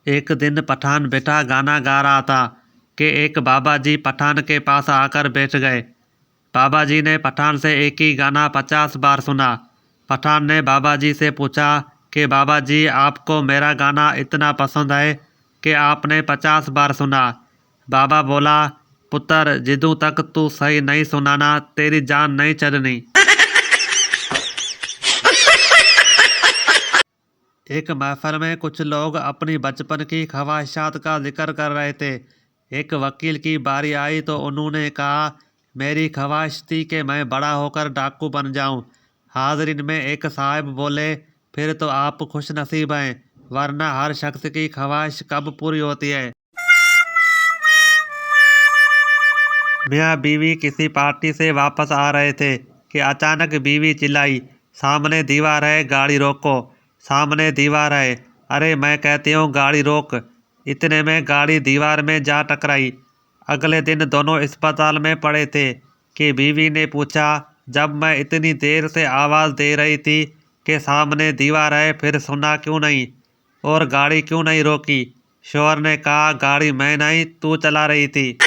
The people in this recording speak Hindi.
एक दिन पठान बेटा गाना गा रहा था कि एक बाबा जी पठान के पास आकर बैठ गए। बाबा जी ने पठान से एक ही गाना 50 बार सुना। पठान ने बाबा जी से पूछा कि बाबा जी, आपको मेरा गाना इतना पसंद है कि आपने 50 बार सुना। बाबा बोला, पुत्र, जिदू तक तू सही नहीं सुनाना तेरी जान नहीं चलनी। एक महफिल में कुछ लोग अपनी बचपन की ख्वाहिशात का जिक्र कर रहे थे। एक वकील की बारी आई तो उन्होंने कहा, मेरी ख्वाहिश थी कि मैं बड़ा होकर डाकू बन जाऊं। हाज़रीन में एक साहब बोले, फिर तो आप खुशनसीब हैं, वरना हर शख्स की ख्वाहिश कब पूरी होती है। मियाँ बीवी किसी पार्टी से वापस आ रहे थे कि अचानक बीवी चिल्लाई, सामने दीवार है, गाड़ी रोको। सामने दीवार है, अरे मैं कहती हूँ गाड़ी रोक। इतने में गाड़ी दीवार में जा टकराई। अगले दिन दोनों अस्पताल में पड़े थे कि बीवी ने पूछा, जब मैं इतनी देर से आवाज़ दे रही थी कि सामने दीवार है, फिर सुना क्यों नहीं और गाड़ी क्यों नहीं रोकी? शोहर ने कहा, गाड़ी मैं नहीं, तू चला रही थी।